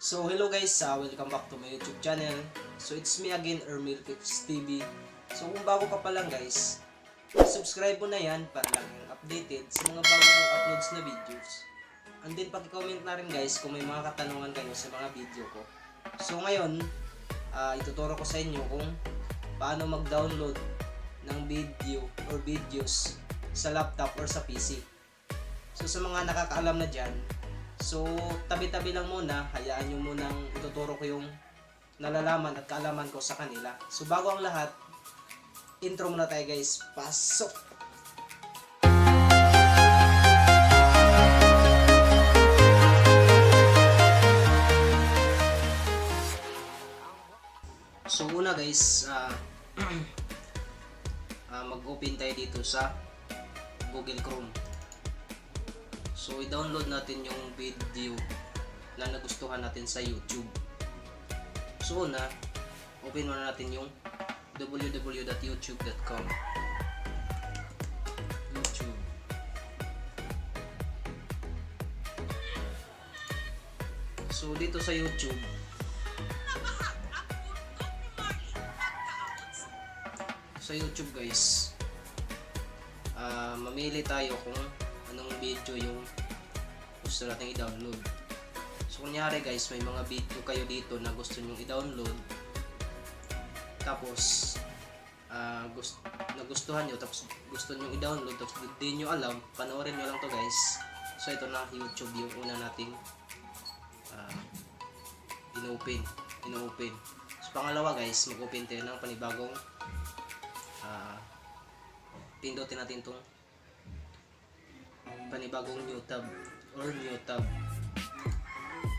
So hello guys, welcome back to my YouTube channel. So it's me again, Ermil Fix TV. So kung bago ka pa lang guys, subscribe mo na yan para lang updated sa mga bagong uploads na videos. And then paki-comment na rin guys kung may mga katanungan kayo sa mga video ko. So ngayon, ituturo ko sa inyo kung paano mag-download ng video or videos sa laptop or sa PC. So sa mga nakakaalam na dyan, so tabi-tabi lang muna, hayaan nyo munang ituturo ko yung nalalaman at kaalaman ko sa kanila. So bago ang lahat, intro muna tayo guys. Pasok! So una guys, mag-open tayo dito sa Google Chrome. So i-download natin yung video na nagustuhan natin sa YouTube. So una, open muna natin yung www.youtube.com. YouTube. So dito sa YouTube, guys, mamili tayo kung anong video yung gusto natin i-download. So kunyari guys, may mga video kayo dito na gusto nyo i-download, tapos nagustuhan nyo, tapos gusto nyo i-download, tapos di nyo alam, panoorin nyo lang to guys. So ito na, YouTube yung una nating ino-open. So pangalawa guys, mag-open tayo ng panibagong pindutin natin itong panibagong new tab.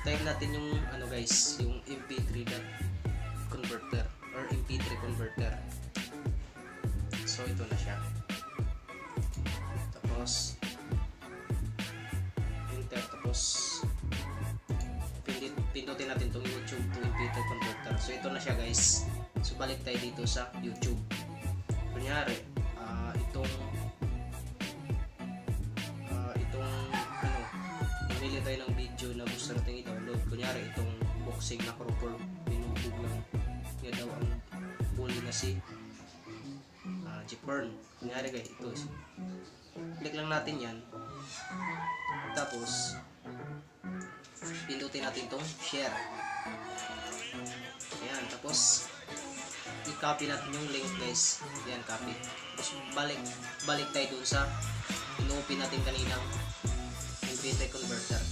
Type natin yung ano guys, yung MP3 converter or MP3 converter. So ito na siya. Tapos enter, tapos pindutin natin itong YouTube to MP3 converter. So ito na siya guys. So balik tayo dito sa YouTube. Kunyari pili tayo ng video na gusto natin i-download. Kunyari itong boxing na cropper, binubog lang niya daw ang bully na si Jeff Byrne. Kunyari guys, ito, click lang natin yan, tapos pindutin natin itong share. Ayan, tapos i-copy natin yung link guys. Ayan, copy. Tapos balik tayo dun sa ino-open natin kaninang MP3 converter.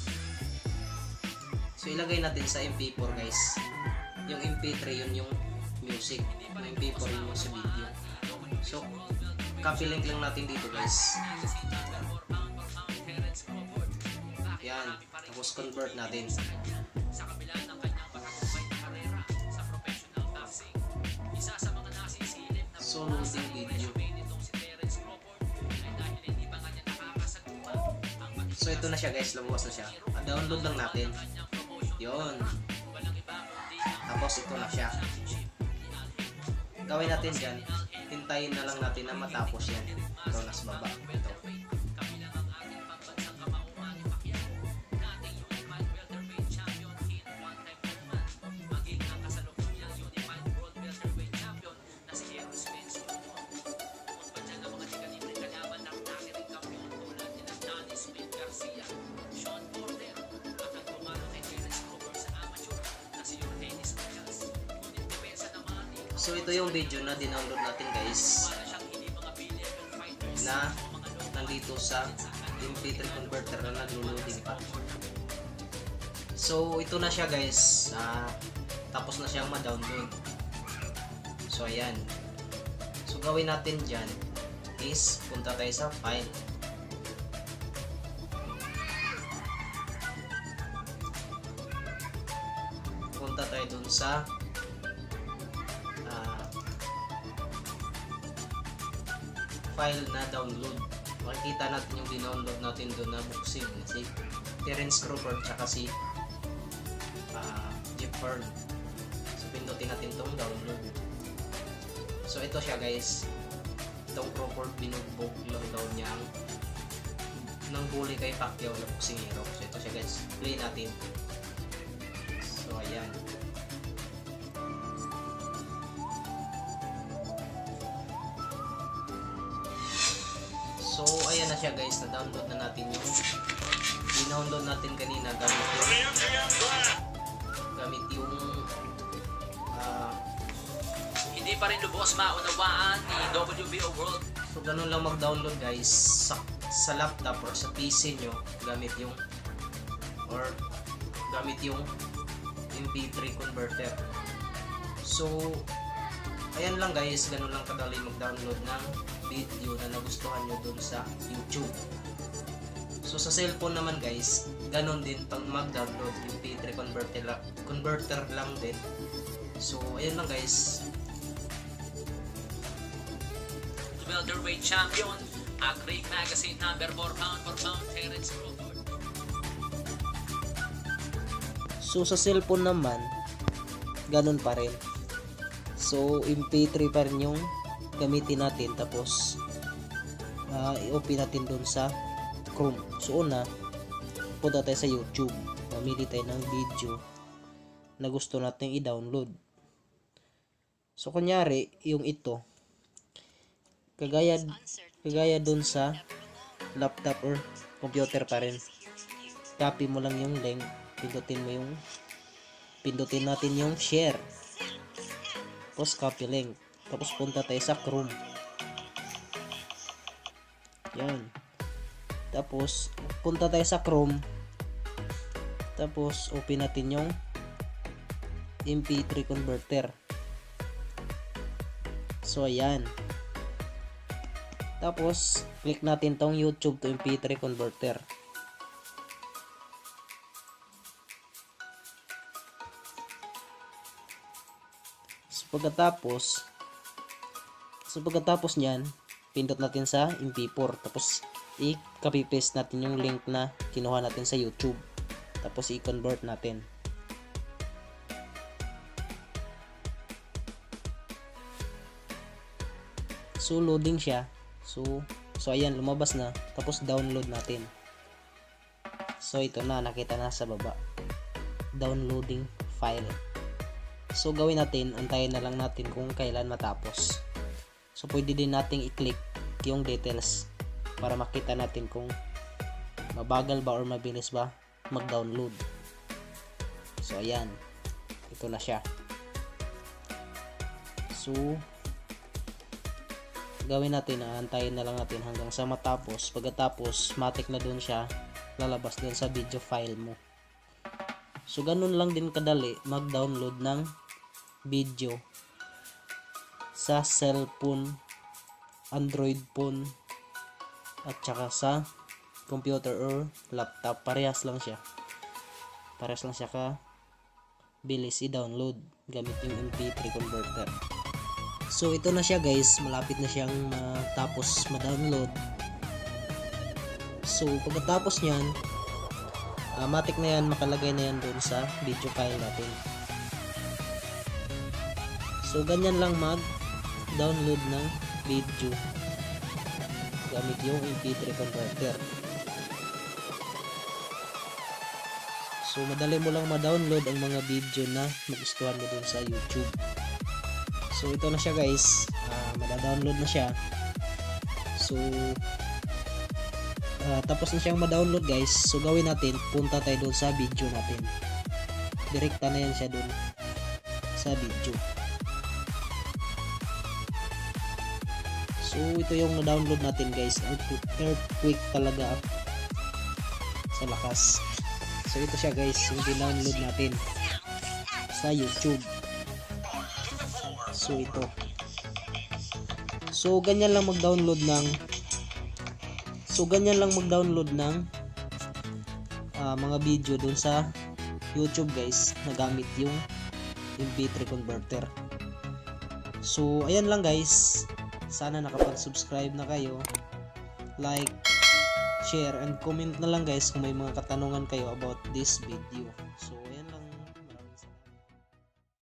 So ilagay natin sa MP4 guys. Yung MP3 yun yung music, yung MP4 yun yung sa video. So copy link lang natin dito guys. Yan, tapos convert natin. So loading video. So ito na siya guys, lumabas na siya. Download lang natin. Yun. Tapos ito na siya. Gawin natin dyan, hintayin na lang natin na matapos yan. Ito nasa baba. Ito. So ito yung video na dinownload natin guys, na nandito sa MP3 converter na naglo-loading pa. So ito na siya guys, tapos na siyang ma-download. So ayan. So gawin natin dyan is punta tayo sa file. Punta tayo dun sa file na download. Makikita natin yung dinownload natin doon na boxing, si Terence Crawford tsaka si Jeff Byrne. So pindutin natin itong download. So ito siya guys, itong Crawford, binugbog lang daw niya ng bully kay Pacquiao na boxingero. So ito siya guys, play natin. So So ayan na siya guys, na-download na natin yung download natin kanina gamit yung Hindi pa rin lubos maunawaan ni WBO World. So ganun lang mag-download guys sa laptop or sa PC nyo gamit yung MP3 converter. So ayan lang guys, ganun lang kadali mag-download ng video na nagustuhan nyo dun sa YouTube. So sa cellphone naman guys, ganun din pag mag-download yung MP3 converter lang din. So ayan lang guys. Welterweight champion, Great Magazine number 4 pound for pound, Terence Crawford. So sa cellphone naman, ganun pa rin. So MP3 pa rin yung gamitin natin, tapos i-open natin dun sa Chrome. So una, punta tayo sa YouTube, mamili tayo ng video na gusto natin i-download. So kunyari, yung ito, kagaya dun sa laptop or computer pa rin, copy mo lang yung link, pindutin natin yung share, tapos copy link, tapos punta tayo sa Chrome, yan, tapos punta tayo sa Chrome, tapos open natin yung MP3 converter. So ayan, tapos click natin tong YouTube to MP3 converter. So pagkatapos niyan, pindot natin sa MP4, tapos i-copy paste natin yung link na kinuha natin sa YouTube, tapos i-convert natin. So loading siya. So ayan, lumabas na, tapos download natin. So ito na, nakita na sa baba, downloading file. So gawin natin, antayin na lang natin kung kailan matapos. So pwede din nating i-click yung details para makita natin kung mabagal ba or mabilis ba mag-download. So ayan, ito na siya. So gawin natin, antayin na lang natin hanggang sa matapos. Pagkatapos, matik na dun siya, lalabas dun sa video file mo. So ganun lang din kadali mag-download ng video sa cellphone, Android phone, at saka sa computer or laptop. Parehas lang siya ka bilis i-download gamit yung MP3 converter. So ito na siya guys, malapit na siyang matapos ma-download. So pagkatapos niyan, matik na yan, makalagay na yan doon sa video file natin. So ganyan lang mag-download ng video gamit yung MP3 converter. So madali mo lang ma-download ang mga video na magustuhan mo doon sa YouTube. So ito na siya guys, mada-download na siya. So tapos na siyang ma-download guys. So gawin natin, punta tayo doon sa video natin. Direkta na yan siya doon sa video. So ito yung na-download natin guys, earthquake talaga sa lakas. So ito siya guys, yung download natin sa YouTube. So ito. So ganyan lang mag-download ng mga video dun sa YouTube guys, na gamit yung MP3 converter. So ayan lang guys. Sana nakapag-subscribe na kayo. Like, share, and comment na lang guys kung may mga katanungan kayo about this video. So